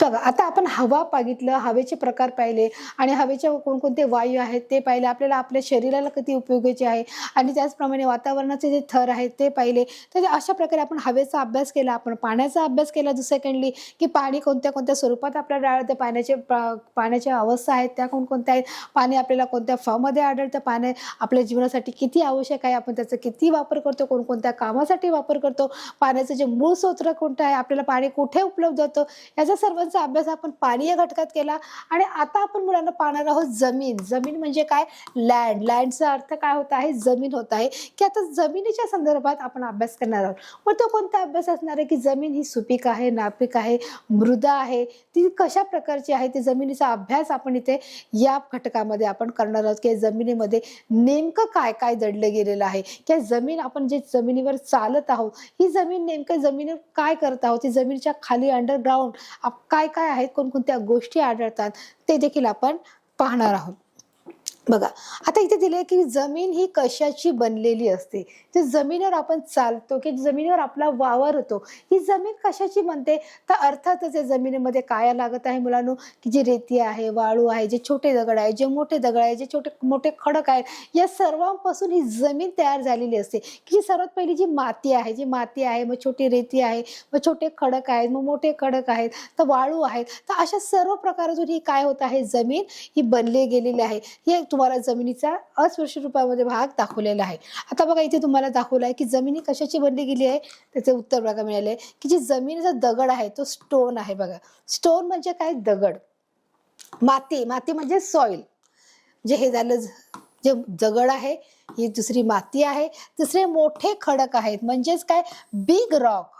बघा, आता आपण हवा बघितलं, हवेचे प्रकार पाहिले आणि हवेचे कोणकोणते वायू आहेत ते पाहिले. आपल्याला आपल्या शरीराला किती उपयोगाचे आहे आणि त्याचप्रमाणे वातावरणाचे जे थर आहेत ते पाहिले. तर अशा प्रकारे आपण हवेचा अभ्यास केला, आपण पाण्याचा अभ्यास केला. सेकंडली की पाणी कोणत्या कोणत्या स्वरूपात आपल्याला आढळतं, पाण्याच्या अवस्था आहेत त्या कोणकोणत्या आहेत, पाणी आपल्याला कोणत्या फॉर्ममध्ये आढळतं, पाणी आपल्या जीवनासाठी किती आवश्यक आहे, आपण त्याचा किती वापर करतो, कोणकोणत्या कामासाठी वापर करतो, पाण्याचं जे मूळ स्रोत कोणतं आहे, आपल्याला पाणी कुठे उपलब्ध होतं, याचा सर्वांचा अभ्यास आपण पाणी या घटकात केला. आणि आता आपण मुलांना पाहणार आहोत जमीन. जमीन म्हणजे काय? लँड. लँडचा अर्थ काय होत आहे? जमीन होत आहे. की आता जमिनीच्या संदर्भात आपण अभ्यास करणार आहोत. मग तो कोणता अभ्यास असणार आहे? की जमीन ही सुपीक आहे, नापीक आहे, मृदा आहे, ती कशा प्रकारची आहे, ती जमिनीचा अभ्यास आपण इथे या घटकामध्ये आपण करणार आहोत. की जमिनीमध्ये नेमकं काय काय दडलं गेलेलं आहे, की जमीन आपण जे जमिनीवर चालत आहोत, ही जमीन नेमकं जमिनीवर काय करत आहोत, ती जमिनीच्या खाली अंडरग्राऊंड काय काय आहेत, कोणकोणत्या गोष्टी आढळतात ते देखील आपण पाहणार आहोत. बघा, आता इथे दिले की जमीन ही कशाची बनलेली असते. तर जमिनीवर आपण चालतो की जमिनीवर आपला वावर होतो, ही जमीन कशाची बनते? तर अर्थातच या जमिनीमध्ये काय लागत आहे मुलांनो, की जी रेती आहे, वाळू आहे, जे छोटे दगड आहे, जे मोठे दगड आहे, जे छोटे मोठे खडक आहेत, या सर्वांपासून ही जमीन तयार झालेली असते. की सर्वात पहिली जी माती आहे, मग छोटी रेती आहे, मग छोटे खडक आहेत, मग मोठे खडक आहेत, तर वाळू आहेत. तर अशा सर्व प्रकारातून ही काय होत आहे? जमीन ही बनली गेलेली आहे. हे तुम्हाला जमिनीचा अस्पृश्य रूपामध्ये भाग दाखवलेला आहे. आता बघा, इथे तुम्हाला दाखवलं आहे की जमिनी कशाची बनली गेली आहे. त्याचे उत्तर बघा मिळाले की जी जमिनीचा दगड आहे तो स्टोन आहे. बघा, स्टोन म्हणजे काय? दगड. माती म्हणजे सॉइल. जे हे झालं जे दगड आहे, ही दुसरी माती आहे, तिसरे मोठे खडक आहेत म्हणजेच काय? Big rock.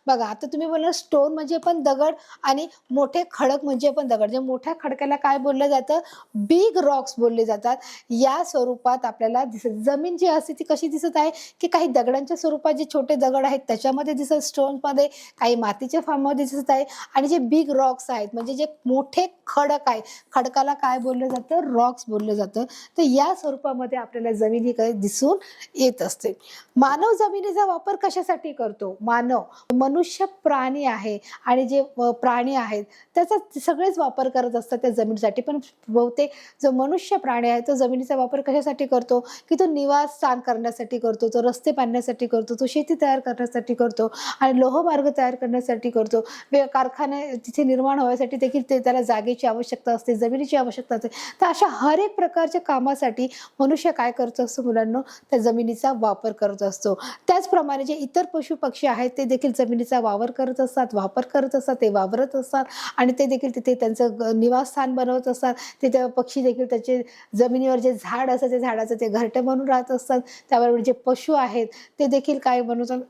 बघा, आता तुम्ही बोलला स्टोन म्हणजे पण दगड आणि मोठे खडक म्हणजे पण दगड. जे मोठ्या खडकाला काय बोललं जातं? बिग रॉक्स बोलले जातात. या स्वरूपात आपल्याला दिसत जमीन जी असते ती कशी दिसत आहे? की काही दगडांच्या स्वरूपात जे छोटे दगड आहेत त्याच्यामध्ये दिसत, स्टोनमध्ये काही मातीच्या फॉर्ममध्ये दिसत आहे, आणि जे बिग रॉक्स आहेत म्हणजे जे मोठे खडक आहे, खडकाला काय बोललं जातं? रॉक्स बोललं जातं. तर या स्वरूपामध्ये आपल्याला जमीन ही काही दिसून येत असते. मानव जमिनीचा वापर कशासाठी करतो? मानव, मनुष्य प्राणी आहे आणि जे प्राणी आहेत त्याचा सगळेच वापर करत असतात त्या जमिनीसाठी. पण बहुतेक जो मनुष्य प्राणी आहे तो जमिनीचा वापर कशासाठी करतो? की तो निवास स्थान करण्यासाठी करतो, तो रस्ते बांधण्यासाठी करतो, तो शेती तयार करण्यासाठी करतो आणि लोहमार्ग तयार करण्यासाठी करतो. कारखाने तिथे निर्माण होण्यासाठी देखील त्याला जागेची आवश्यकता असते, जमिनीची आवश्यकता असते. तर अशा हर एक प्रकारच्या कामासाठी मनुष्य काय करत असतो मुलांना? त्या जमिनीचा वापर करत असतो. त्याचप्रमाणे जे इतर पशु पक्षी आहेत ते देखील जमिनीचा वापर करत असतात, ते वावरत असतात आणि ते देखील तिथे त्यांचं निवासस्थान बनवत असतात. तिथे पक्षी देखील त्याचे जमिनीवर जे झाड असतं ते झाडाचं ते घरटं बनवून राहत असतात. त्याबरोबर जे पशु आहेत ते देखील काय बनवतात?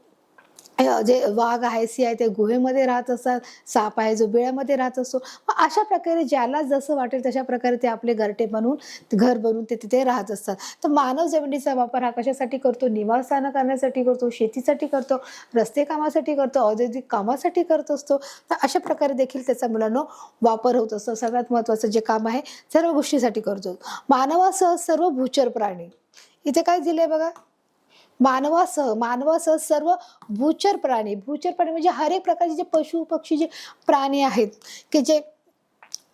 जे वाघ आहे, सिंह आहे, ते गुहेमध्ये राहत असतात. साप आहे जो बिळामध्ये राहत असतो. मग अशा प्रकारे ज्याला जसं वाटेल तशा प्रकारे ते आपले घरटे बनवून, घर बनवून ते तिथे राहत असतात. तर मानव जमिनीचा वापर हा कशासाठी करतो? निवासस्थान करण्यासाठी करतो, शेतीसाठी करतो, रस्ते कामासाठी करतो, औद्योगिक कामासाठी करत असतो. तर अशा प्रकारे देखील त्याचा मुलांना वापर होत असतो. सगळ्यात महत्त्वाचं जे काम आहे सर्व गोष्टीसाठी करतो. मानवासह सर्व भूचर प्राणी, इथे काय दिलंय बघा? मानवासह सर्व भूचर प्राणी म्हणजे हर एक प्रकारचे जे पशु पक्षी जे प्राणी आहेत की जे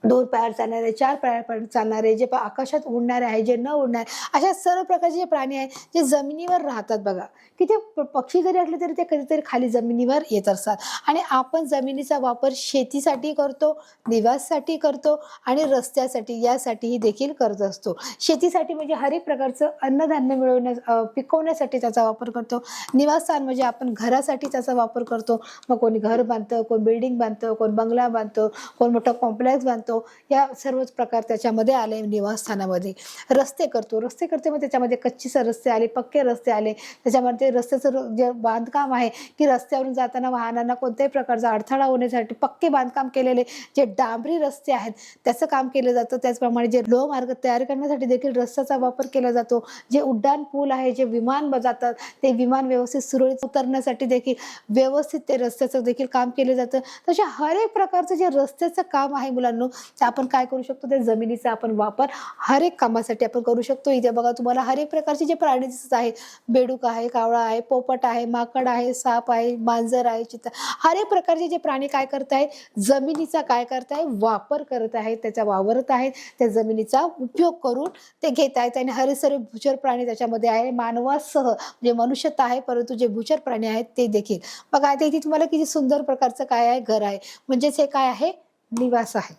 2 पायावर चालणारे, 4 पायावर चालणारे, जे आकाशात उडणारे आहेत, जे न उडणारे, अशा सर्व प्रकारचे जे प्राणी आहेत जे जमिनीवर राहतात. बघा, की ते पक्षी जरी असले तरी ते कधीतरी खाली जमिनीवर येत असतात. आणि आपण जमिनीचा वापर शेतीसाठी करतो, निवासासाठी करतो आणि रस्त्यासाठी यासाठीही देखील करत असतो. शेतीसाठी म्हणजे हर एक प्रकारचं अन्नधान्य पिकवण्यासाठी त्याचा वापर करतो. निवासस्थान म्हणजे आपण घरासाठी त्याचा वापर करतो. मग कोणी घर बांधतं, कोण बिल्डिंग बांधतं, कोण बंगला बांधतो, कोण मोठा कॉम्प्लेक्स बांधतो. या सर्वच प्रकार त्याच्यामध्ये आले. निवासस्थानामध्ये रस्ते करतो, मग त्याच्यामध्ये कच्चे रस्ते आले, पक्के रस्ते आले. त्याच्यामध्ये रस्त्याचं जे बांधकाम आहे की रस्त्यावरून जाताना वाहनांना कोणत्याही प्रकारचा अडथळा होण्यासाठी पक्के बांधकाम केलेले जे डांबरी रस्ते आहेत त्याचं काम केलं जातं. त्याचप्रमाणे जे लोहमार्ग तयार करण्यासाठी देखील रस्त्याचा वापर केला जातो. जे उड्डाण पूल आहे, जे विमान जातात, ते विमान व्यवस्थित सुरळीत उतरण्यासाठी देखील व्यवस्थित ते रस्त्याचं देखील काम केलं जातं. तशा हर एक प्रकारचं जे रस्त्याचं काम आहे मुलांनो तर आपण काय करू शकतो, त्या जमिनीचा आपण वापर हर एक कामासाठी आपण करू शकतो. इथे बघा तुम्हाला हर एक प्रकारचे जे प्राणी दिसत आहेत, बेडूक आहे, कावळा आहे, पोपट आहे, माकड आहे, साप आहे, मांजर आहे, चित्ता, हर एक प्रकारचे जे प्राणी काय करत आहेत, जमिनीचा काय करत आहे, वापर करत आहेत, त्याचा वावरत आहेत, त्या जमिनीचा उपयोग करून ते घेत आहेत. आणि हर सर्व भूचर प्राणी त्याच्यामध्ये आहे, मानवासह जे मनुष्यता आहे, परंतु जे भूचर प्राणी आहेत ते देखील. बघा आता इथे तुम्हाला किती सुंदर प्रकारचं काय आहे, घर आहे, म्हणजेच हे काय आहे, निवास आहे.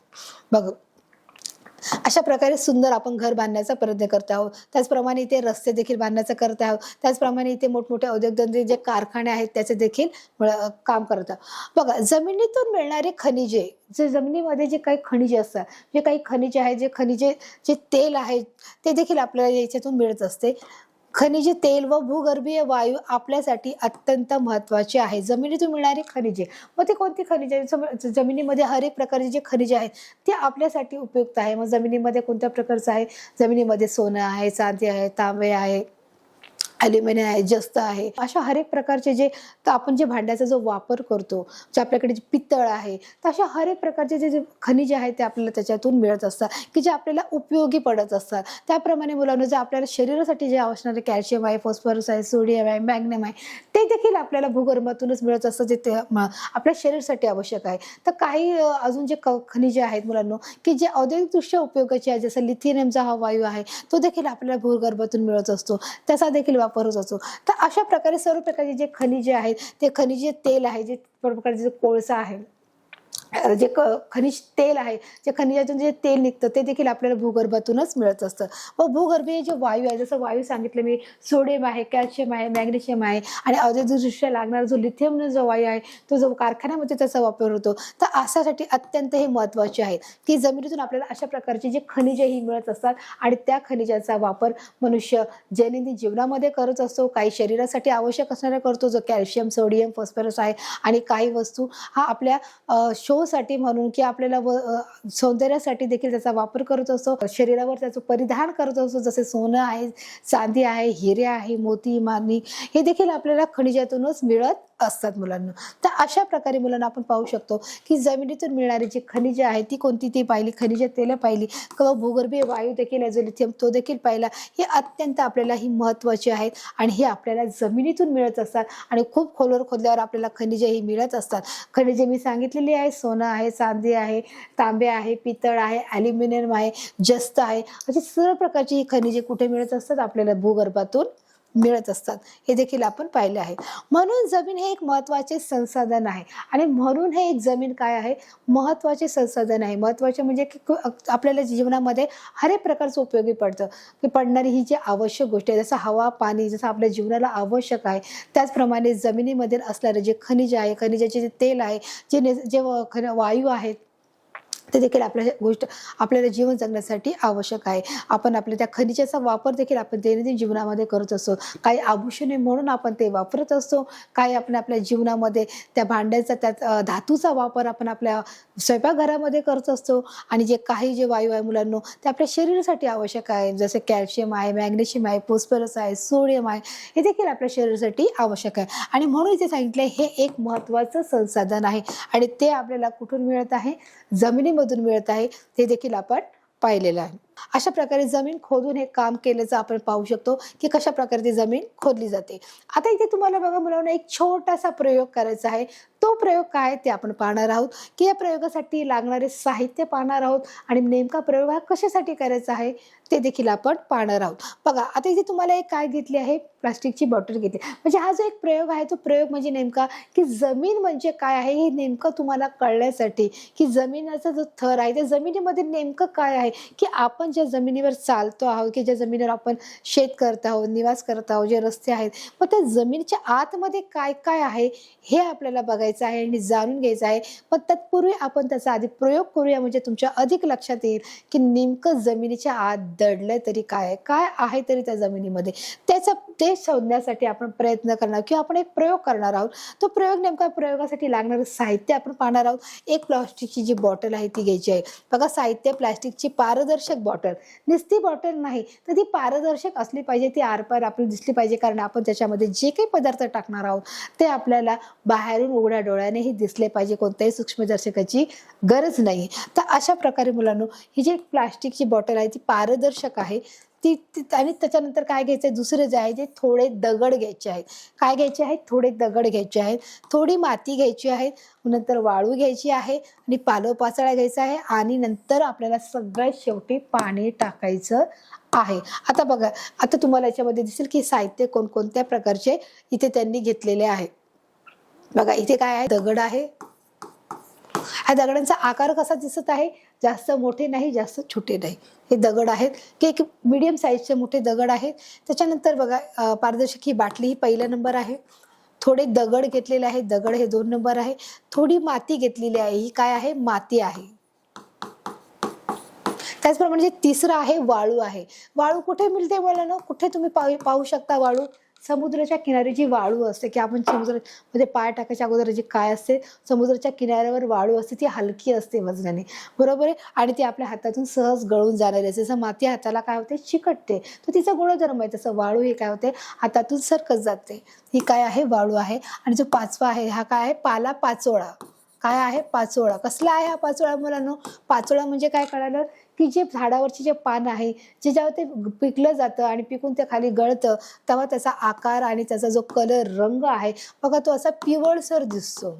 बघ अशा प्रकारे सुंदर आपण घर बांधण्याचा प्रयत्न करत आहोत. त्याचप्रमाणे इथे रस्ते देखील बांधण्याचा करत आहोत. त्याचप्रमाणे इथे मोठमोठे उद्योगधंदे जे कारखाने आहेत त्याचे देखील काम करत आहोत. बघा जमिनीतून मिळणारे खनिजे, जे जमिनीमध्ये जे काही खनिजे असतात, जे काही खनिजे आहेत, जे खनिजे जे तेल आहे ते देखील आपल्याला याच्यातून मिळत असते. खनिजे तेल व भूगर्भीय वायू आपल्यासाठी अत्यंत महत्त्वाचे आहे. जमिनीतून मिळणारी खनिजे, मग ते कोणती खनिजे, जमिनीमध्ये हर एक प्रकारचे जे खनिजे आहेत ते आपल्यासाठी उपयुक्त आहे. मग जमिनीमध्ये कोणत्या प्रकारचं आहे, जमिनीमध्ये सोनं आहे, चांदी आहे, तांबे आहे, ॲल्युमिनियम आहे, जस्त आहे, अशा हर एक प्रकारचे जे आपण जे भांड्याचा जो वापर करतो, जे आपल्याकडे जे पितळ आहे, तर अशा हर एक प्रकारचे जे जे खनिजे आहेत ते आपल्याला त्याच्यातून मिळत असतात, की जे आपल्याला उपयोगी पडत असतात. त्याप्रमाणे मुलांना जे आपल्याला शरीरासाठी जे असणारे कॅल्शियम आहे, फॉस्फरस आहे, सोडियम आहे, मॅग्नेम आहे, ते देखील आपल्याला भूगर्भातूनच मिळत असतं, जे ते आपल्या शरीरासाठी आवश्यक आहे. तर काही अजून जे खनिजे आहेत मुलांना, की जे औद्योगिकदृष्ट्या उपयोगाचे आहे, जसं लिथियमचा हा वायू आहे, तो देखील आपल्याला भूगर्भातून मिळत असतो, त्याचा देखील वापर होत असतो. तर अशा प्रकारे सर्व प्रकारचे जे खनिजे आहेत, ते खनिजे तेल आहे, जे प्रकारचे कोळसा आहे, जे खनिज तेल आहे, जे खनिजातून जे तेल निघतं ते देखील आपल्याला भूगर्भातूनच मिळत असतं. व भूगर्भीय जे वायू आहे, जसं वायू सांगितलं मी, सोडियम आहे, कॅल्शियम आहे, मॅग्नेशियम आहे, आणि औद्योगिकदृष्ट्या लागणारा जो लिथियम जो वायू आहे, तो जो कारखान्यामध्ये त्याचा वापर होतो. तर अशासाठी अत्यंत हे महत्त्वाचे आहे, की जमिनीतून आपल्याला अशा प्रकारची जी खनिजेही मिळत असतात, आणि त्या खनिजाचा वापर मनुष्य दैनंदिन जीवनामध्ये करत असतो. काही शरीरासाठी आवश्यक असणाऱ्या करतो, जो कॅल्शियम, सोडियम, फॉस्फरस आहे, आणि काही वस्तू हा आपल्या शोसाठी म्हणून, की आपल्याला सौंदर्यासाठी देखील त्याचा वापर करत असतो, शरीरावर त्याचं परिधान करत असतो, जसे सोनं आहे, चांदी आहे, हिरे आहे, मोती, मानी, हे देखील आपल्याला खनिजातूनच मिळत असतात मुलांना. तर अशा प्रकारे मुलांना आपण पाहू शकतो, की जमिनीतून मिळणारी जी खनिजे आहेत ती कोणती, ती पाहिली, खनिज तेल पाहिली, किंवा भूगर्भीय वायू देखील आहे, जो लिथियम, तो देखील पाहिला. हे अत्यंत आपल्याला ही महत्त्वाचे आहेत, आणि हे आपल्याला जमिनीतून मिळत असतात, आणि खूप खोलवर खोदल्यावर आपल्याला खनिजे ही मिळत असतात. खनिजे मी सांगितलेली आहे, सोनं आहे, चांदी आहे, तांबे आहे, पितळ आहे, ॲल्युमिनियम आहे, जस्त आहे, अशी सर्व प्रकारची ही खनिजे कुठे मिळत असतात, आपल्याला भूगर्भातून मिळत असतात. हे देखील आपण पाहिले आहे. म्हणून जमीन हे एक महत्त्वाचे संसाधन आहे, आणि म्हणून हे एक जमीन काय आहे, महत्त्वाचे संसाधन आहे. महत्त्वाचे म्हणजे की आपल्याला जीवनामध्ये हर एक प्रकारचं उपयोगी पडतं, की पडणारी ही जी आवश्यक गोष्ट आहे, जसं हवा, पाणी, जसं आपल्या जीवनाला आवश्यक आहे, त्याचप्रमाणे जमिनीमध्ये असणारे जे खनिज आहे, खनिजाचे जे तेल आहे, जे वायू आहेत, ते देखील आपल्याला जीवन जगण्यासाठी आवश्यक आहे. आपण आपल्या त्या खनिजाचा वापर देखील आपण दैनंदिन जीवनामध्ये करत असतो. काही आभूषणे म्हणून आपण ते वापरत असतो, काही आपण आपल्या जीवनामध्ये त्या भांड्याचा, त्यात धातूचा वापर आपण आपल्या स्वयंपाकघरामध्ये करत असतो. आणि जे काही जे वायू आहे मुलांनो, ते आपल्या शरीरासाठी आवश्यक आहे, जसे कॅल्शियम आहे, मॅग्नेशियम आहे, फॉस्फरस आहे, सोडियम आहे, हे देखील आपल्या शरीरासाठी आवश्यक आहे. आणि म्हणून इथे सांगितलं हे एक महत्त्वाचं संसाधन आहे, आणि ते आपल्याला कुठून मिळत आहे, जमिनीमधून मिळत आहे, ते देखील आपण पाहिलेलं आहे. अशा प्रकारे जमीन खोदून हे काम केल्याचं आपण पाहू शकतो, की कशा प्रकारे ती जमीन खोदली जाते. आता इथे तुम्हाला बघा मुलांना एक छोटासा प्रयोग करायचा आहे. तो प्रयोग काय ते आपण पाहणार आहोत, की या प्रयोगासाठी लागणारे साहित्य पाहणार आहोत, आणि नेमका प्रयोग हा कशासाठी करायचा आहे ते देखील आपण पाहणार आहोत. बघा आता इथे तुम्हाला एक काय घेतली आहे, प्लास्टिकची बॉटल घेतली. म्हणजे हा जो एक प्रयोग आहे, तो प्रयोग म्हणजे नेमका, की जमीन म्हणजे काय आहे हे नेमकं तुम्हाला कळण्यासाठी, की जमिनीचा जो थर आहे त्या जमिनीमध्ये नेमकं काय आहे, की आपण ज्या जमिनीवर चालतो आहोत, की ज्या जमिनीवर आपण शेत करत आहोत, निवास करत आहोत, जे रस्ते आहेत, मग त्या जमिनीच्या आतमध्ये काय काय आहे हे आपल्याला बघायचं आहे आणि जाणून घ्यायचं आहे. पण तत्पूर्वी आपण त्याचा आधी प्रयोग करूया, म्हणजे तुमच्या अधिक लक्षात येईल, की नेमकं जमिनीच्या आत दडलंय तरी काय आहे, काय आहे तरी त्या जमिनीमध्ये. त्याचा ते शोधण्यासाठी आपण प्रयत्न करणार किंवा आपण एक प्रयोग करणार आहोत. तो प्रयोग नेमका प्रयोगासाठी लागणारं साहित्य आपण पाहणार आहोत. एक प्लास्टिकची जी बॉटल आहे ती घ्यायची आहे. बघा साहित्य प्लास्टिकची पारदर्शक बॉटल, नुसती बॉटल नाही तर ती पारदर्शक असली पाहिजे, ती आरपार आपल्याला दिसली पाहिजे, कारण आपण त्याच्यामध्ये जे काही पदार्थ टाकणार आहोत ते आपल्याला बाहेरून उघड्या डोळ्यानेही दिसले पाहिजे, कोणत्याही सूक्ष्मदर्शकाची गरज नाही. तर अशा प्रकारे मुलांनो ही जी प्लास्टिकची बॉटल आहे ती पारदर्शक आहे. आणि त्याच्यानंतर काय घ्यायचं आहे, दुसरं जे आहे ते थोडे दगड घ्यायचे आहेत. काय घ्यायचे आहेत, थोडे दगड घ्यायचे आहेत, थोडी माती घ्यायची आहे, नंतर वाळू घ्यायची आहे आणि पालोपाचोळा घ्यायचा आहे आणि नंतर आपल्याला सगळ्यात शेवटी पाणी टाकायचं आहे. आता बघा, आता तुम्हाला याच्यामध्ये दिसेल की साहित्य कोणकोणत्या प्रकारचे इथे त्यांनी घेतलेले आहे. बघा इथे काय आहे, दगड आहे. ह्या दगडांचा आकार कसा दिसत आहे, जास्त मोठे नाही जास्त छोटे नाही, हे दगड आहेत की एक मीडियम साईजचे मोठे दगड आहेत. त्याच्यानंतर बघा पारदर्शक ही बाटली ही पहिला नंबर आहे. थोडे दगड घेतलेले आहेत, दगड हे 2 नंबर आहे. थोडी माती घेतलेली आहे, ही काय आहे, माती आहे. त्याचप्रमाणे जे तिसरं आहे वाळू आहे. वाळू कुठे मिळते मुलांनो, कुठे तुम्ही पाहू शकता वाळू, समुद्राच्या किनारी जी वाळू असते की आपण समुद्रामध्ये पाय टाकायच्या अगोदर जी काय असते, समुद्राच्या किनाऱ्यावर वाळू असते, ती हलकी असते वजनाने, बरोबर आहे, आणि ती आपल्या हातातून सहज गळून जाणारी असते. जसं माती हाताला काय होते, चिकटते, तर तिचा गुणधर्म आहे. तसं वाळू हे काय होते, हातातून सरकत जाते. ही काय आहे, वाळू आहे. आणि जो पाचवा आहे हा काय आहे, पाला पाचोळा. काय आहे, पाचोळा. कसला आहे हा पाचोळा मुलांनो, पाचोळा म्हणजे काय कळालं की जे झाडावरचे जे पान आहे, जे जेव्हा ते पिकलं जातं आणि पिकून ते खाली गळतं तेव्हा त्याचा आकार आणि त्याचा जो कलर रंग आहे बघा, तो असा पिवळसर दिसतो.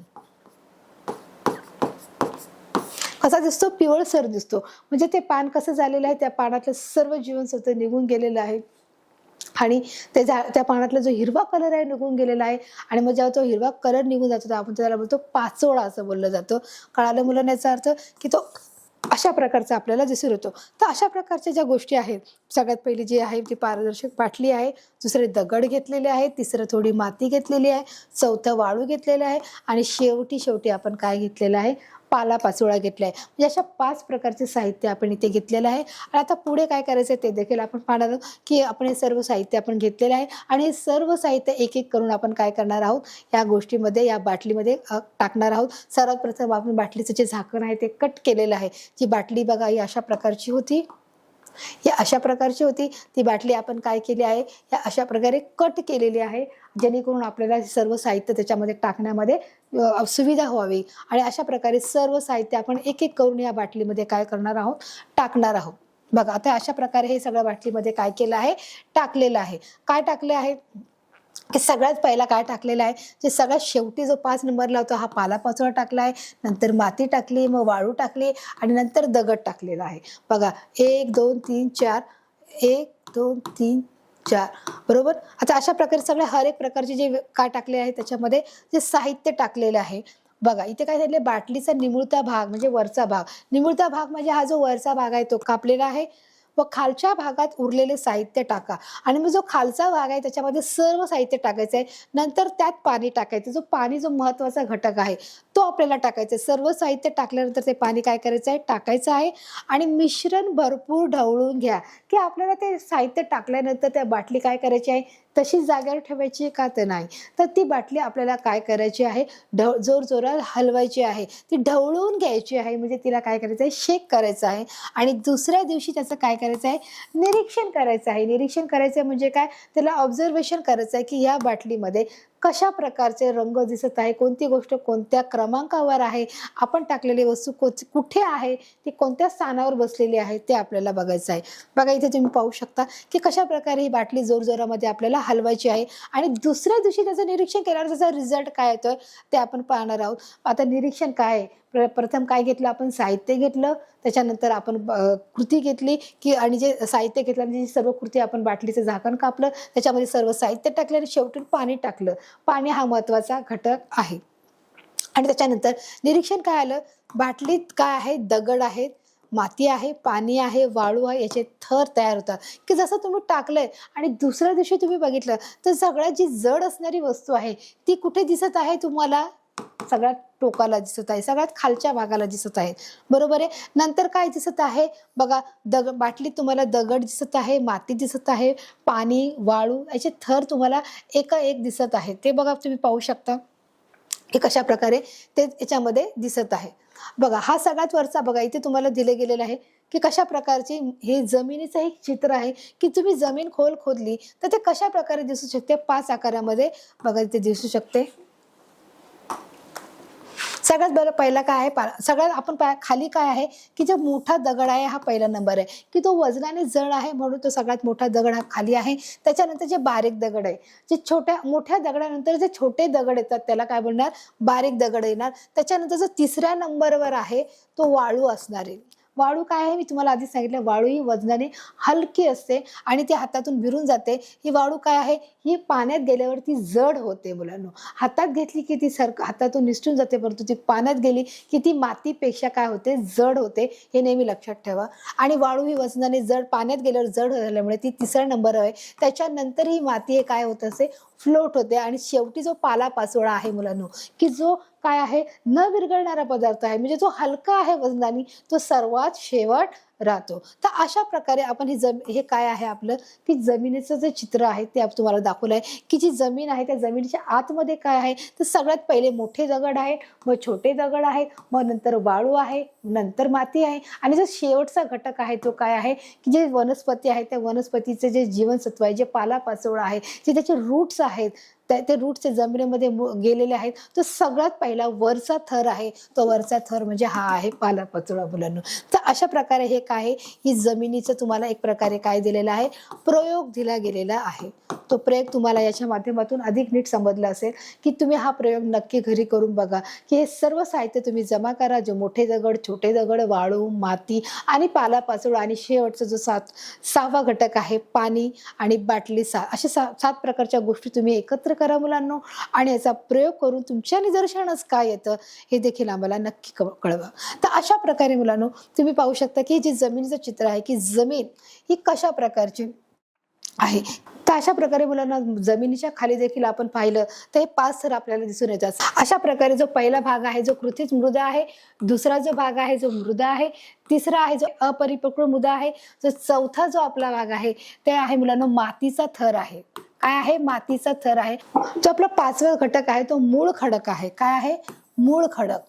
कसा दिसतो, पिवळसर दिसतो. म्हणजे ते पान कसं झालेलं आहे, त्या पानातलं सर्व जीवनसत्व निघून गेलेलं आहे आणि त्या पानातला जो हिरवा कलर आहे निघून गेलेला आहे. आणि मग जेव्हा तो हिरवा कलर निघून जातो आपण त्याला बोलतो पाचोळा असं बोललं जातं. कळालं मुलांना याचा अर्थ, की तो अशा प्रकारचा आपल्याला दिसून येतो. तर अशा प्रकारच्या ज्या गोष्टी आहेत, सगळ्यात पहिली जी आहे ती पारदर्शक बाटली आहे, दुसरे दगड घेतलेले आहेत, तिसरं थोडी माती घेतलेली आहे, चौथं वाळू घेतलेलं आहे आणि शेवटी आपण काय घेतलेलं आहे, पालापाचोळा घेतला आहे. म्हणजे अशा 5 प्रकारचे साहित्य आपण इथे घेतलेलं आहे. आणि आता पुढे काय करायचं ते देखील आपण पाहणार आहोत, की आपण हे सर्व साहित्य आपण घेतलेलं आहे आणि हे सर्व साहित्य एक एक करून आपण काय करणार आहोत, या गोष्टीमध्ये, या बाटलीमध्ये टाकणार आहोत. सर्वात प्रथम आपण बाटलीचं जे झाकण आहे ते कट केलेलं आहे. जी बाटली बघा ही अशा प्रकारची होती, ही अशा प्रकारची होती. ती बाटली आपण काय केली आहे, या अशा प्रकारे कट केलेली आहे, जेणेकरून आपल्याला सर्व साहित्य त्याच्यामध्ये टाकण्यामध्ये सुविधा व्हावी. आणि अशा प्रकारे सर्व साहित्य आपण एक एक करून या बाटलीमध्ये काय करणार आहोत, टाकणार आहोत. बघा आता अशा प्रकारे हे सगळं बाटलीमध्ये काय केलं आहे, टाकलेलं आहे. काय टाकले आहे, हे सगळ्यात पहिला काय टाकलेला आहे, जे सगळ्यात शेवटी जो 5 नंबरला होता हा पालापाचोळा टाकला आहे, नंतर माती टाकली, मग वाळू टाकली आणि नंतर दगड टाकलेला आहे. बघा 1 2 3 4, 1 2 3 4, बरोबर. आता अशा प्रकारे सगळे हर एक प्रकारचे जे काय टाकले आहे त्याच्यामध्ये जे साहित्य टाकलेलं आहे. बघा इथे काय झाले, बाटलीचा निमुळता भाग म्हणजे वरचा भाग, निमुळता भाग म्हणजे हा जो वरचा भाग आहे तो कापलेला आहे व खालच्या भागात उरलेले साहित्य टाका. आणि मग जो खालचा भाग आहे त्याच्यामध्ये सर्व साहित्य टाकायचं आहे. नंतर त्यात पाणी टाकायचं, जो पाणी जो महत्त्वाचा घटक आहे तो आपल्याला टाकायचा आहे. सर्व साहित्य टाकल्यानंतर ते पाणी काय करायचं आहे, टाकायचं आहे आणि मिश्रण भरपूर ढवळून घ्या. की आपल्याला ते साहित्य टाकल्यानंतर त्या बाटली काय करायची आहे, तशीच जागेवर ठेवायची का, तर नाही, तर ती बाटली आपल्याला काय करायची आहे, जोरजोरात हलवायची आहे, ती ढवळून घ्यायची आहे. म्हणजे तिला काय करायचं आहे, शेक करायचं आहे. आणि दुसऱ्या दिवशी त्याचं काय करायचं आहे, निरीक्षण करायचं आहे. निरीक्षण करायचं म्हणजे काय, त्याला ऑब्झर्वेशन करायचं आहे की या बाटलीमध्ये कशा प्रकारचे रंग दिसत आहे, कोणती गोष्ट कोणत्या क्रमांकावर आहे, आपण टाकलेली वस्तू कुठे आहे, ती कोणत्या स्थानावर बसलेली आहे ते आपल्याला बघायचं आहे. बघा इथे तुम्ही पाहू शकता की कशा प्रकारे ही बाटली जोरजोरामध्ये आपल्याला हलवायची आहे. आणि दुसऱ्या दिवशी त्याचं निरीक्षण केल्यावर त्याचा रिझल्ट काय येतोय ते आपण पाहणार आहोत. आता निरीक्षण काय आहे, प्रथम काय घेतलं आपण, साहित्य घेतलं, त्याच्यानंतर आपण कृती घेतली की, आणि जे साहित्य घेतलं म्हणजे सर्व कृती, आपण बाटलीचं झाकण कापलं, त्याच्यामध्ये सर्व साहित्य टाकलं आणि शेवटी पाणी टाकलं. पाणी हा महत्त्वाचा घटक आहे. आणि त्याच्यानंतर निरीक्षण काय आलं, बाटलीत काय आहे, दगड आहेत, माती आहे, पाणी आहे, वाळू आहे, याचे थर तयार होतात. की जसं तुम्ही टाकलंय आणि दुसऱ्या दिवशी तुम्ही बघितलं तर सगळ्यात जी जड असणारी वस्तू आहे ती कुठे दिसत आहे तुम्हाला, सगळ्यात टोकाला दिसत आहे, सगळ्यात खालच्या भागाला दिसत आहे, बरोबर आहे. नंतर काय दिसत आहे बघा, बाटलीत तुम्हाला दगड दिसत आहे, माती दिसत आहे, पाणी, वाळू याचे थर तुम्हाला एकाएक दिसत आहे. ते बघा तुम्ही पाहू शकता की कशा प्रकारे ते याच्यामध्ये दिसत आहे. बघा हा सगळ्यात वरचा बघा इथे तुम्हाला दिले गेलेलं आहे की कशा प्रकारची हे जमिनीचं एक चित्र आहे की तुम्ही जमीन खोल खोदली तर ते कशा प्रकारे दिसू शकते, 5 आकारामध्ये बघा इथे दिसू शकते. सगळ्यात बरं पहिला काय आहे, सगळ्यात आपण खाली काय आहे की जो मोठा दगड आहे हा पहिला नंबर आहे की तो वजनाने जड आहे म्हणून तो सगळ्यात मोठा दगड हा खाली आहे. त्याच्यानंतर जे बारीक दगड आहे, जे मोठ्या दगडानंतर जे छोटे दगड येतात त्याला काय बोलणार, बारीक दगड येणार. त्याच्यानंतर जो तिसऱ्या नंबरवर आहे तो वाळू असणार आहे. वाळू काय आहे मी तुम्हाला आधी सांगितलं, वाळू ही वजनाने हलकी असते आणि ती हातातून विरून जाते. ही वाळू काय आहे, ही पाण्यात गेल्यावर ती जड होते मुलांनो. हातात घेतली की ती हातातून निसटून जाते, परंतु ती पाण्यात गेली की ती मातीपेक्षा काय होते, जड होते. हे नेहमी लक्षात ठेवा. आणि वाळू ही वजनाने जड, पाण्यात गेल्यावर जड झाल्यामुळे ती तिसऱ्या नंबरवर आहे. त्याच्यानंतर ही माती हे काय होत असते, फ्लोट होते. आणि शेवटी जो पालापाचोळा आहे मुलांनो, की जो काय आहे न विरघळणारा पदार्थ आहे, म्हणजे जो हलका आहे वजनाने, तो सर्वात शेवट राहतो. तर अशा प्रकारे आपण हे काय आहे आपलं की जमिनीचं जे चित्र आहे ते तुम्हाला दाखवलं आहे की जी जमीन आहे त्या जमिनीच्या आतमध्ये काय आहे, तर सगळ्यात पहिले मोठे दगड आहेत, मग छोटे दगड आहेत, मग नंतर वाळू आहे, नंतर माती आहे, आणि जो शेवटचा घटक आहे तो काय आहे की जे वनस्पती आहे त्या वनस्पतीचे जे जीवनसत्व आहे, जे पालापाचोळा आहे, जे त्याचे रूट्स आहेत, ते रूट्स जमिनीमध्ये गेलेले आहेत, तो सगळ्यात पहिला वरचा थर आहे. तो वरचा थर म्हणजे हा आहे पालापाचोळा मुलांनो. तर अशा प्रकारे हे काय, ही जमिनीचं तुम्हाला एक प्रकारे काय दिलेला आहे, प्रयोग दिला गेलेला आहे. तो प्रयोग तुम्हाला याच्या माध्यमातून अधिक नीट समजला असेल की तुम्ही हा प्रयोग नक्की घरी करून बघा की हे सर्व साहित्य तुम्ही जमा करा, जे मोठे दगड, छोटे दगड, वाळू, माती आणि पालापाचोळा, आणि शेवटचा जो 6वा घटक आहे पाणी आणि बाटली, अशा 7 प्रकारच्या गोष्टी तुम्ही एकत्र करा मुलांनो, आणि याचा प्रयोग करून तुमच्या निदर्शनास काय येतं हे देखील आम्हाला नक्की कळवा. तर अशा प्रकारे मुलांनो तुम्ही पाहू शकता की जे जमिनीचं चित्र आहे की जमीन ही कशा प्रकारची आहे. तर अशा प्रकारे मुलांना जमिनीच्या खाली देखील आपण पाहिलं तर हे 5 थर आपल्याला दिसून येतात. अशा प्रकारे जो पहिला भाग आहे जो कृतीज मृदा आहे, दुसरा जो भाग आहे जो मृदा आहे, तिसरा आहे जो अपरिपक्व मृदा आहे, जो चौथा जो आपला भाग आहे ते आहे मुलांना मातीचा थर आहे. काय आहे, मातीचा थर आहे. जो आपला 5वा घटक आहे तो मूळ खडक आहे. काय आहे, मूळ खडक,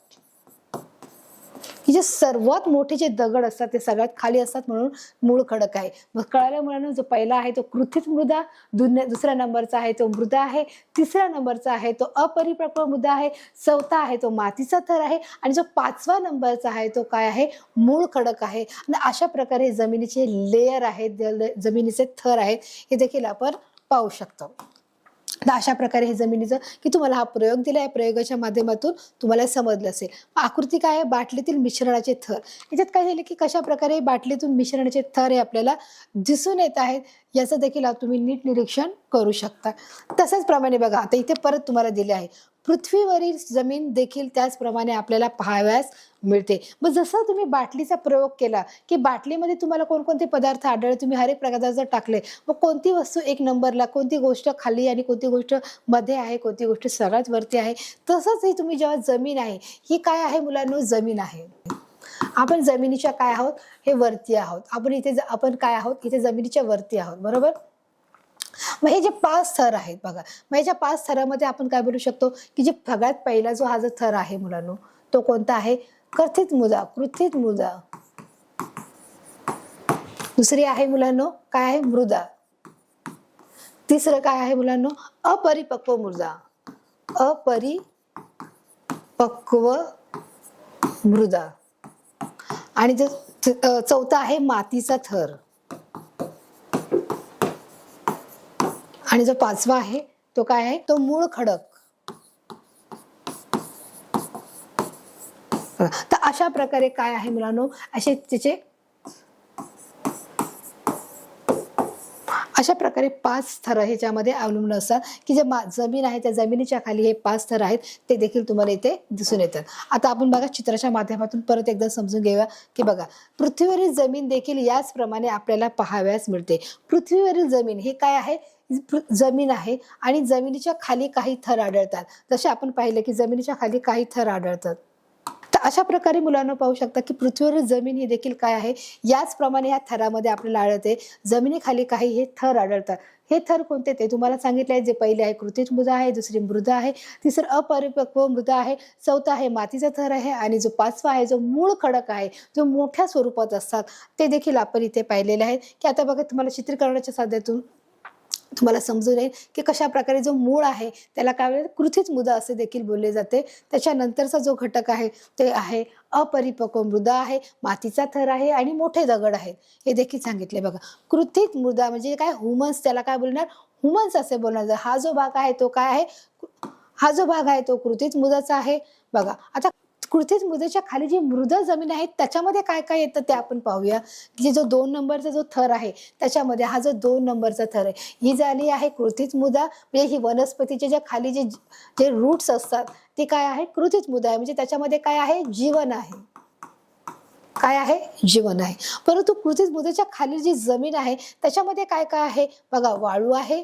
की जे सर्वात मोठे जे दगड असतात ते सगळ्यात खाली असतात म्हणून मूळ खडक आहे. मग कळाल्या मुलांना जो पहिला आहे तो कृतीज मृदा, दुसऱ्या नंबरचा आहे तो मृदा आहे, तिसऱ्या नंबरचा आहे तो अपरिपक्व मृदा आहे, चौथा आहे तो मातीचा थर आहे, आणि जो 5वा नंबरचा आहे तो काय आहे, मूळ खडक आहे. आणि अशा प्रकारे जमिनीचे लेयर आहेत, जमिनीचे थर आहेत, हे देखील आपण पाहू शकतो. तर अशा प्रकारे हे जमिनीचं की तुम्हाला हा प्रयोग दिला, या प्रयोगाच्या माध्यमातून तुम्हाला समजलं असेल. आकृती काय आहे, बाटलीतील मिश्रणाचे थर. याच्यात काय झाले की कशा प्रकारे बाटलीतून मिश्रणाचे थर हे आपल्याला दिसून येत आहेत, याचं देखील तुम्ही नीट निरीक्षण करू शकता. तसंच प्रमाणे बघा आता इथे परत तुम्हाला दिले आहे, पृथ्वीवरील जमीन देखील त्याचप्रमाणे आपल्याला पाहाव्यास मिळते. मग जसं तुम्ही बाटलीचा प्रयोग केला की बाटलीमध्ये तुम्हाला कोणकोणते पदार्थ आढळले, तुम्ही हर एक प्रकारचे टाकले, मग कोणती वस्तू 1 नंबरला, कोणती गोष्ट खाली आणि कोणती गोष्ट मध्ये आहे, कोणती गोष्ट सगळ्यात वरती आहे. तसंच ही तुम्ही जेव्हा जमीन आहे, ही काय आहे मुलांनो, जमीन आहे. आपण जमिनीच्या काय आहोत, हे वरती आहोत. आपण काय आहोत, इथे जमिनीच्या वरती आहोत, बरोबर. मग हे जे 5 थर आहेत बघा, मग ह्याच्या 5 थरामध्ये आपण काय बोलू शकतो की जे सगळ्यात पहिला जो हा जो थर आहे मुलांनो तो कोणता आहे, कृतीज मृदा. दुसरी आहे मुलांनो काय आहे, मृदा. तिसरं काय आहे मुलांनो, अपरिपक्व मृदा. आणि जो चौथा आहे मातीचा थर, आणि जो 5वा आहे तो काय आहे, तो मूळ खडक. तर अशा प्रकारे काय आहे मुलांनो, अशा प्रकारे 5 थर ह्याच्यामध्ये अवलंबून असतात की जे जमीन आहे त्या जमिनीच्या खाली हे 5 थर आहेत, ते देखील तुम्हाला इथे दिसून येतात. आता आपण बघा चित्राच्या माध्यमातून परत एकदा समजून घेऊया की बघा, पृथ्वीवरील जमीन देखील याचप्रमाणे आपल्याला पाहाव्यास मिळते. पृथ्वीवरील जमीन हे काय आहे, जमीन आहे आणि जमिनीच्या खाली काही थर आढळतात. जसे आपण पाहिलं की जमिनीच्या खाली काही थर आढळतात. तर अशा प्रकारे मुलांना पाहू शकता की पृथ्वीवरील जमीन ही देखील काय आहे, याचप्रमाणे ह्या थरामध्ये आपल्याला आढळते. जमिनीखाली काही हे थर आढळतात. हे थर कोणते ते तुम्हाला सांगितले आहे. जे पहिले आहे कृत्रिम मृदा आहे, दुसरी मृदा आहे, तिसरं अपरिपक्व मृदा आहे, चौथा आहे मातीचा थर आहे आणि जो पाचवा आहे जो मूळ खडक आहे, जो मोठ्या स्वरूपात असतात, ते देखील आपण इथे पाहिलेले आहेत. की आता बघा तुम्हाला चित्रीकरणाच्या साध्यातून तुम्हाला समजून येईल की कशा प्रकारे जो मूळ आहे त्याला काय बोलतात, कृत्रिम मृदा असे देखील बोलले जाते. त्याच्यानंतरचा जो घटक आहे ते आहे अपरिपक्व मृदा आहे, मातीचा थर आहे आणि मोठे दगड आहेत, हे देखील सांगितले. बघा कृत्रिम मृदा म्हणजे काय, ह्युमन्स, त्याला काय बोलणार, ह्युमन्स असे बोलणार. हा जो भाग आहे तो काय आहे, हा जो भाग आहे तो कृत्रिम मृदाचा आहे. बघा आता कृत्रिम मृदेच्या खाली जी मृद जमीन आहे त्याच्यामध्ये काय काय येतं ते आपण पाहूया. की जो 2 नंबरचा जो थर आहे त्याच्यामध्ये हा जो 2 नंबरचा थर आहे, ही झाली आहे कृत्रिम मृदा. म्हणजे ही वनस्पतीचे जे खाली जे जे रूट्स असतात ते काय आहे, कृत्रिम मृदा आहे. म्हणजे त्याच्यामध्ये काय आहे, जीवन आहे. काय आहे, जीवन आहे. परंतु कृत्रिम मृदेच्या खाली जी जमीन आहे त्याच्यामध्ये काय काय आहे बघा, वाळू आहे,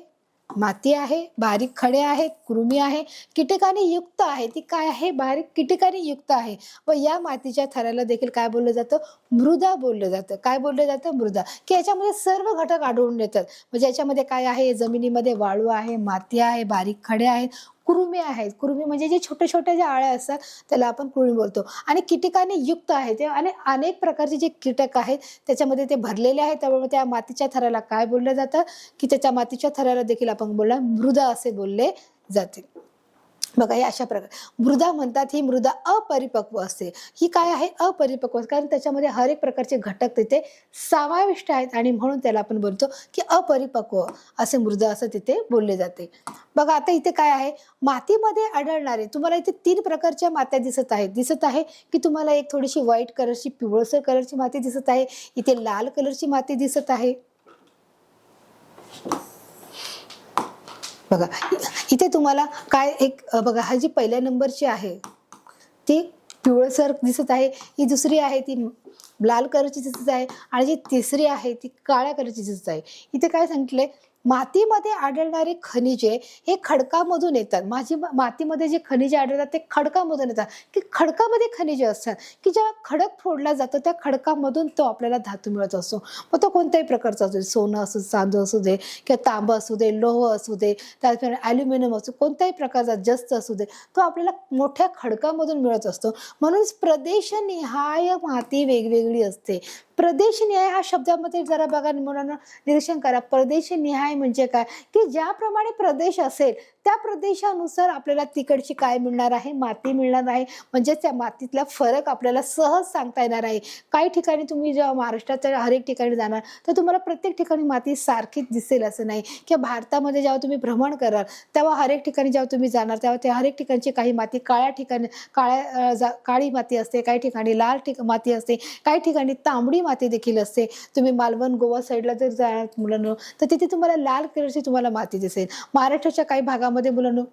माती आहे, बारीक खडे आहेत, कृमी आहे, कीटकाने युक्त आहे. ती काय आहे, बारीक कीटकाने युक्त आहे. व या मातीच्या थराला देखील काय बोललं जातं, मृदा बोललं जातं. काय बोललं जातं, मृदा. की याच्यामध्ये सर्व घटक आढळून येतात. म्हणजे याच्यामध्ये काय आहे, जमिनीमध्ये वाळू आहे, माती आहे, बारीक खडे आहेत, कृमी आहेत. कृमी म्हणजे जे छोटे छोटे ज्या आळ्या असतात त्याला आपण कृमी बोलतो. आणि कीटकाने युक्त आहे ते, आणि अनेक प्रकारचे जे कीटक आहेत त्याच्यामध्ये ते भरलेले आहेत. त्यामुळे त्या मातीच्या थराला काय बोललं जातं, की त्याच्या मातीच्या थराला देखील आपण बोलला मृदा असे बोलले जाते. बघा हे अशा प्रकारे मृदा म्हणतात. ही मृदा अपरिपक्व असते. ही काय आहे, अपरिपक्व, कारण त्याच्यामध्ये हर एक प्रकारचे घटक तिथे समाविष्ट आहेत आणि म्हणून त्याला आपण बोलतो की अपरिपक्व असे मृदा असं तिथे बोलले जाते. बघा आता इथे काय आहे, मातीमध्ये आढळणारे तुम्हाला इथे 3 प्रकारच्या मात्या दिसत आहे की तुम्हाला एक थोडीशी व्हाईट कलरची, पिवळसर कलरची माती दिसत आहे, इथे लाल कलरची माती दिसत आहे. बघा इथे तुम्हाला काय एक बघा, हा जी पहिल्या नंबरची आहे ती पिवळसर दिसत आहे, ही दुसरी आहे ती लाल कलरची दिसत आहे आणि जी तिसरी आहे ती काळ्या कलरची दिसत आहे. इथे काय सांगितलंय, मातीमध्ये आढळणारे खनिजे हे खडकामधून येतात. मातीमध्ये जे खनिजे आढळतात ते खडकामधून येतात. की खडकामध्ये खनिजे असतात की जेव्हा खडक फोडला जातो त्या खडकामधून तो आपल्याला धातू मिळत असतो. मग तो कोणत्याही प्रकारचा असू दे, सोनं असू, चांदी असू दे किंवा तांबं असू दे, लोह असू दे, त्याचप्रमाणे ॲल्युमिनियम असू, कोणत्याही प्रकारचा जस्त असू दे, तो आपल्याला मोठ्या खडकामधून मिळत असतो. म्हणून प्रदेशनिहाय माती वेगवेगळी असते. प्रदेशनिहाय हा शब्दामध्ये जरा बघा मुलांना निरीक्षण करा. प्रदेशनिहाय म्हणजे काय, की ज्याप्रमाणे प्रदेश असेल त्या प्रदेशानुसार आपल्याला तिकडची काय मिळणार आहे, माती मिळणार आहे. म्हणजे त्या मातीतला फरक आपल्याला सहज सांगता येणार आहे. काही ठिकाणी तुम्ही जेव्हा महाराष्ट्राच्या हर एक ठिकाणी जाणार तर तुम्हाला प्रत्येक ठिकाणी माती सारखीच दिसेल असं नाही. किंवा भारतामध्ये जेव्हा तुम्ही भ्रमण कराल तेव्हा हर एक ठिकाणी जेव्हा तुम्ही जाणार तेव्हा त्या हर एक ठिकाणची काही माती काळ्या ठिकाणी काळी माती असते, काही ठिकाणी लाल माती असते, काही ठिकाणी तांबडी माती देखील असते. तुम्ही मालवण, गोवा साईडला जर जाणार मुलांनो तर तिथे तुम्हाला लाल कलरची तुम्हाला माती दिसेल. महाराष्ट्राच्या काही भागामध्ये मुलांनो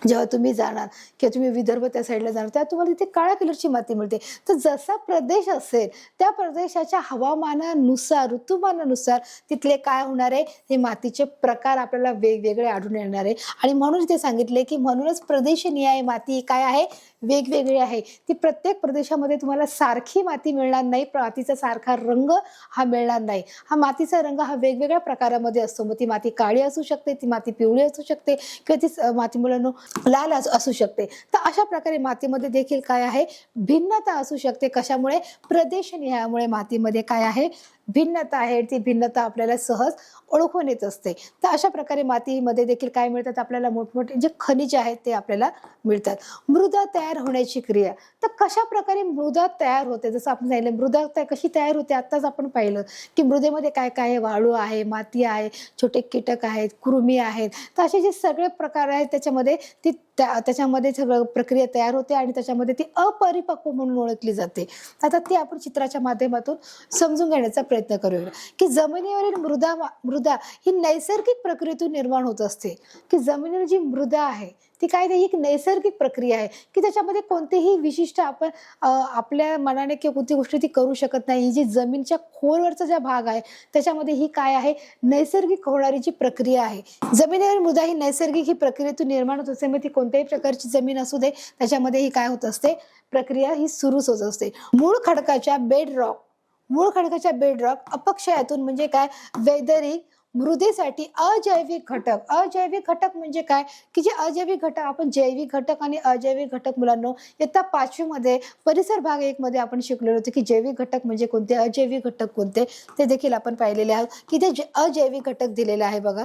जेव्हा तुम्ही जाणार किंवा तुम्ही विदर्भ त्या साईडला जाणार तेव्हा तुम्हाला तिथे काळ्या कलरची माती मिळते. तर जसा प्रदेश असेल त्या प्रदेशाच्या हवामानानुसार, ऋतुमानानुसार तिथले काय होणार आहे, हे मातीचे प्रकार आपल्याला वेगवेगळे आढळून येणार आहे. आणि म्हणून ते सांगितले की म्हणूनच प्रदेशनिहाय माती काय आहे, वेगवेगळी आहे. ती प्रत्येक प्रदेशामध्ये तुम्हाला सारखी माती मिळणार नाही, मातीचा सारखा रंग हा मिळणार नाही. हा मातीचा रंग हा वेगवेगळ्या प्रकारामध्ये असतो. मग ती माती काळी असू शकते, ती माती पिवळी असू शकते किंवा ती माती मुलांनो लाल असू शकते. तर अशा प्रकारे मातीमध्ये देखील काय आहे, भिन्नता असू शकते. कशामुळे, प्रदेशनिहायामुळे मातीमध्ये काय आहे, भिन्नता आहे. ती भिन्नता आपल्याला सहज ओळखून येत असते. तर अशा प्रकारे मातीमध्ये देखील काय मिळतात आपल्याला, मोठमोठे जे खनिजे आहेत ते आपल्याला मिळतात. मृदा तयार होण्याची क्रिया, तर कशा प्रकारे मृदा तयार होते, जसं आपण सांगितलं मृदा कशी तयार होते आत्ताच आपण पाहिलं की मृदेमध्ये काय काय आहे, वाळू आहे, माती आहे, छोटे कीटक आहेत, कृमी आहेत. तर असे जे सगळे प्रकार आहेत त्याच्यामध्ये त्याच्यामध्ये सगळं प्रक्रिया तयार होते आणि त्याच्यामध्ये ती अपरिपक्व म्हणून ओळखली जाते. आता ती आपण चित्राच्या माध्यमातून समजून घेण्याचा प्रयत्न करूया की जमिनीवरील मृदा ही नैसर्गिक प्रक्रियेतून निर्माण होत असते. की जमिनीवर जी मृदा आहे ती काय नाही, एक नैसर्गिक प्रक्रिया आहे की त्याच्यामध्ये कोणतेही विशिष्ट आपण आपल्या मनाने किंवा कोणती गोष्ट ती करू शकत नाही. ही जी जमिनीच्या खोलवरचा ज्या भाग आहे त्याच्यामध्ये ही काय आहे, नैसर्गिक होणारी जी प्रक्रिया आहे. जमिनीवर मृदा ही नैसर्गिक ही प्रक्रियेतून निर्माण होत असते. मग ती कोणत्याही प्रकारची जमीन असू दे त्याच्यामध्ये ही काय होत असते, प्रक्रिया ही सुरूच होत असते. मूळ खडकाच्या बेडरॉक अपक्षयातून म्हणजे काय, वैदरिक मृदेसाठी अजैविक घटक म्हणजे काय, की जे अजैविक घटक, आपण जैविक घटक आणि अजैविक घटक मुलांनो इयत्ता 5वी मध्ये परिसर भाग 1 मध्ये आपण शिकलेलो होतो की जैविक घटक म्हणजे कोणते, अजैविक घटक कोणते, ते देखील आपण पाहिलेले आहोत की ते अजैविक घटक दिलेले आहे बघा.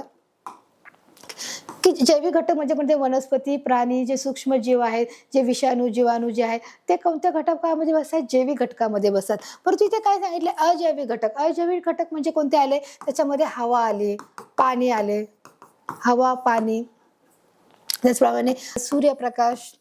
की जैविक घटक म्हणजे कोणते, वनस्पती, प्राणी, जे सूक्ष्म जीव आहेत, जे विषाणू जीवाणू जे आहेत ते कोणत्या घटकामध्ये बसतात, जैविक घटकामध्ये बसतात. परंतु इथे काय सांगितले, अजैविक घटक म्हणजे कोणते आले, त्याच्यामध्ये हवा आली, पाणी आले, हवा पाणी, त्याचप्रमाणे सूर्यप्रकाश,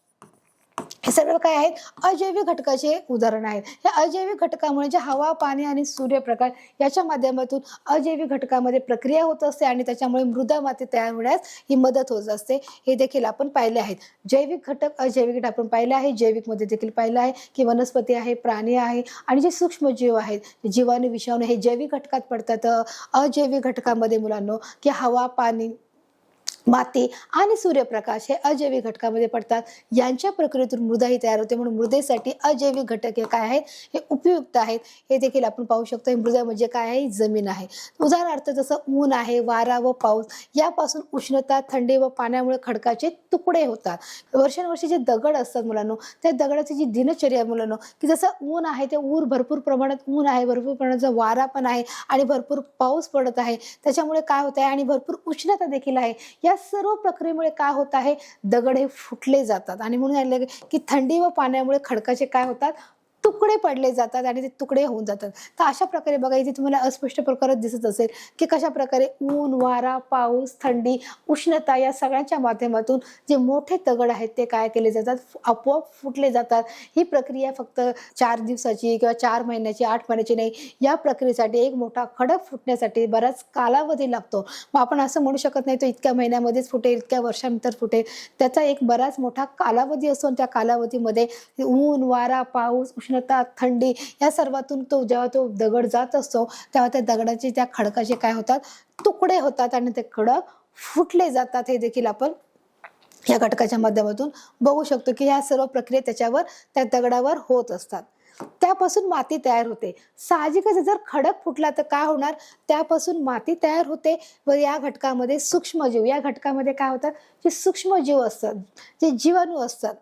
हे सर्व काय आहेत, अजैविक घटकाचे उदाहरण आहेत. या अजैविक घटकामुळे जे हवा पाणी आणि सूर्यप्रकाश याच्या माध्यमातून अजैविक घटकामध्ये प्रक्रिया होत असते आणि त्याच्यामुळे मृदा माती तयार होण्यास ही मदत होत असते. हे देखील आपण पाहिले आहेत. जैविक घटक अजैविक घटक आपण पाहिलं आहे. जैविक मध्ये देखील पाहिलं आहे की वनस्पती आहे, प्राणी आहे आणि जे सूक्ष्म जीव आहेत, जीवाणू विषाणू हे जैविक घटकात पडतात. अजैविक घटकामध्ये मुलांनो की हवा पाणी माती आणि सूर्यप्रकाश हे अजैविक घटकामध्ये पडतात. यांच्या प्रक्रियेतून मृदा ही तयार होते. म्हणून मृदेसाठी अजैविक घटक हे काय आहेत, हे उपयुक्त आहेत. हे देखील आपण पाहू शकतो. मृदा म्हणजे काय आहे, जमीन आहे. उदाहरणार्थ जसं ऊन आहे, वारा व पाऊस यापासून उष्णता, थंडी व पाण्यामुळे खडकाचे तुकडे होतात. वर्षानुवर्षी जे दगड असतात मुलांनो, त्या दगडाची जी दिनचर्या मुलांनो, की जसं ऊन आहे ते भरपूर प्रमाणात ऊन आहे, भरपूर प्रमाणाचा वारा पण आहे आणि भरपूर पाऊस पडत आहे. त्याच्यामुळे काय होत आहे, आणि भरपूर उष्णता देखील आहे. या सर्व प्रक्रियेमुळे काय होत आहे, दगड हे फुटले जातात आणि म्हणून सांगितलं की थंडी व पाण्यामुळे खडकाचे काय होतात, तुकडे पडले जातात आणि ते तुकडे होऊन जातात. तर अशा प्रकारे बघा, इथे तुम्हाला अस्पष्ट प्रकारात दिसत असेल की कशा प्रकारे ऊन वारा पाऊस थंडी उष्णता या सगळ्यांच्या माध्यमातून जे मोठे दगड आहेत ते काय केले जातात, आपोआप फुटले जातात. ही प्रक्रिया फक्त 4 दिवसाची किंवा 4 महिन्याची 8 महिन्याची नाही. या प्रक्रियेसाठी एक मोठा खडक फुटण्यासाठी बराच कालावधी लागतो. मग आपण असं म्हणू शकत नाही तो इतक्या महिन्यामध्येच फुटेल, इतक्या वर्षानंतर फुटेल. त्याचा एक बराच मोठा कालावधी असतो आणि त्या कालावधीमध्ये ऊन वारा पाऊस उष्णता थंडी या सर्वातून जेव्हा तो दगड जात असतो तेव्हा त्या दगडाचे त्या खडकाचे काय होतात, तुकडे होतात आणि ते खडक फुटले जातात. हे देखील आपण या घटकाच्या माध्यमातून बघू शकतो की ह्या सर्व प्रक्रिया त्याच्यावर त्या दगडावर होत असतात. त्यापासून माती तयार होते. साहजिकच जर खडक फुटला तर काय होणार, त्यापासून माती तयार होते व या घटकामध्ये सूक्ष्मजीव, या घटकामध्ये काय होतात, जे सूक्ष्मजीव असतात, जे जीवाणू असतात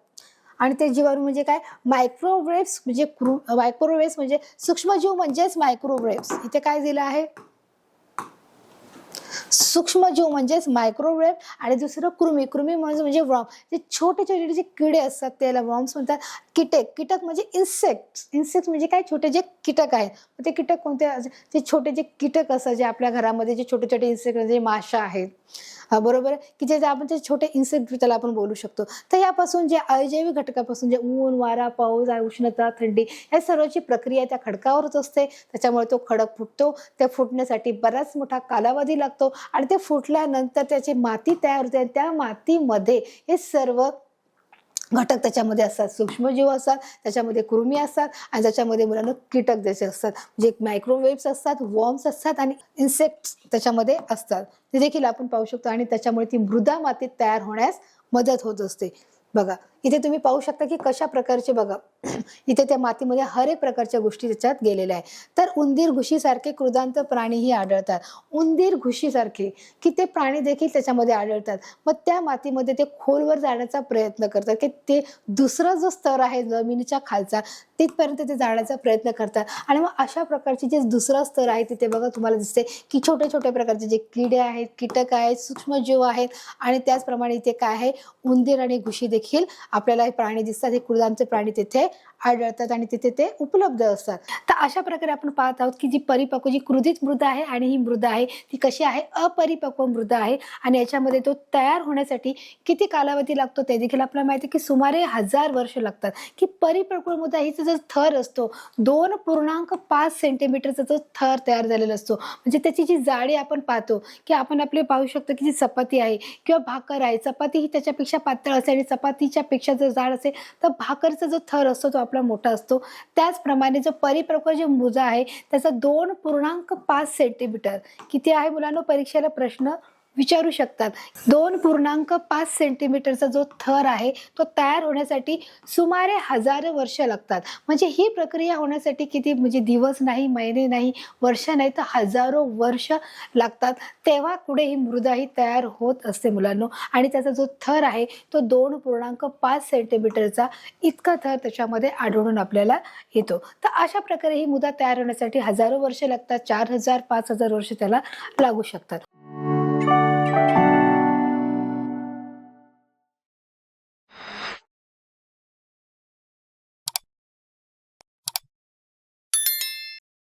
आणि ते जीवाणू म्हणजे काय, मायक्रोवेव्स म्हणजे सूक्ष्मजीव म्हणजेच मायक्रोवेव्स. इथे काय दिलं आहे, सूक्ष्मजीव म्हणजेच मायक्रोवेव्ह आणि दुसरं कृमी म्हणजे वर्म. जे छोटे छोटे जे किडे असतात त्याला वर्म्स म्हणतात. कीटक म्हणजे इन्सेक्ट म्हणजे काय, छोटे जे कीटक आहेत. ते कीटक कोणते, जे छोटे जे कीटक असतात, जे आपल्या घरामध्ये जे छोटे छोटे इन्सेक्ट म्हणजे माशा आहेत, बरोबर, की जे आपण ते छोटे इन्सेक्ट त्याला आपण बोलू शकतो. तर यापासून जे अजैविक घटकापासून जे ऊन वारा पाऊस उष्णता थंडी या सर्वांची प्रक्रिया त्या खडकावरच असते. त्याच्यामुळे तो खडक फुटतो. त्या फुटण्यासाठी बराच मोठा कालावधी लागतो आणि ते फुटल्यानंतर त्याची माती तयार होते. त्या मातीमध्ये हे सर्व घटक त्याच्यामध्ये असतात, सूक्ष्मजीव असतात, त्याच्यामध्ये कृमी असतात आणि त्याच्यामध्ये मुलांना कीटक जसे असतात, जे मायक्रोवेव्स असतात, वॉर्म्स असतात आणि इन्सेक्ट्स त्याच्यामध्ये असतात. ते देखील आपण पाहू शकतो आणि त्याच्यामुळे ती मृदा मातीत तयार होण्यास मदत होत असते. बघा इथे तुम्ही पाहू शकता की कशा प्रकारचे, बघा इथे त्या मातीमध्ये हर एक प्रकारच्या गोष्टी त्याच्यात गेलेल्या आहेत. तर उंदीर घुशीसारखे कृदांत प्राणीही आढळतात. उंदीर घुशीसारखे की ते प्राणी देखील त्याच्यामध्ये आढळतात. मग त्या मातीमध्ये ते खोलवर जाण्याचा प्रयत्न करतात की ते दुसरा जो स्तर आहे जमिनीच्या खालचा तिथपर्यंत ते जाण्याचा प्रयत्न करतात. आणि मग अशा प्रकारचे जे दुसरा स्तर आहे तिथे बघा तुम्हाला दिसते की छोटे छोटे प्रकारचे जे किडे आहेत, कीटक आहेत, सूक्ष्मजीव आहेत आणि त्याचप्रमाणे इथे काय आहे, उंदीर आणि घुशी देखील आपल्याला हे प्राणी दिसतात. हे कृदांचे प्राणी तिथे आढळतात आणि तिथे ते उपलब्ध असतात. तर अशा प्रकारे आपण पाहत आहोत की जी परिपक्व जी क्रुधित मृदा आहे आणि ही मृदा आहे ती कशी आहे, अपरिपक्व मृदा आहे आणि याच्यामध्ये तो तयार होण्यासाठी किती कालावधी लागतो ते देखील आपल्याला माहिती आहे की सुमारे 1000 वर्ष लागतात. की परिपक्व मृदा हिचा जो थर असतो 2.5 सेंटीमीटरचा जो थर तयार झालेला असतो, म्हणजे त्याची जी जाडी आपण पाहतो की आपण आपले पाहू शकतो की जी चपाती आहे किंवा भाकर आहे, चपाती ही त्याच्यापेक्षा पातळ असेल आणि चपातीच्या पेक्षा जर जाड असेल तर भाकरचा जो थर असतो तो आपला मोठा असतो. त्याचप्रमाणे जो परिपक्व जी मृदा आहे त्याचा 2.5 सेंटीमीटर किती आहे मुलांनो, परीक्षेला प्रश्न विचारू शकतात. 2.5 सेंटीमीटरचा जो थर आहे तो तयार होण्यासाठी सुमारे 1000 वर्ष लागतात. म्हणजे ही प्रक्रिया होण्यासाठी किती, म्हणजे दिवस नाही, महिने नाही, वर्ष नाही, तर हजारो वर्ष लागतात. तेव्हा पुढे ही मृदा ही तयार होत असते मुलांनो. आणि त्याचा जो थर आहे तो 2.5 सेंटीमीटरचा इतका थर त्याच्यामध्ये आढळून आपल्याला येतो. तर अशा प्रकारे ही मृदा तयार होण्यासाठी हजारो वर्ष लागतात. 4000 5000 वर्ष त्याला लागू शकतात.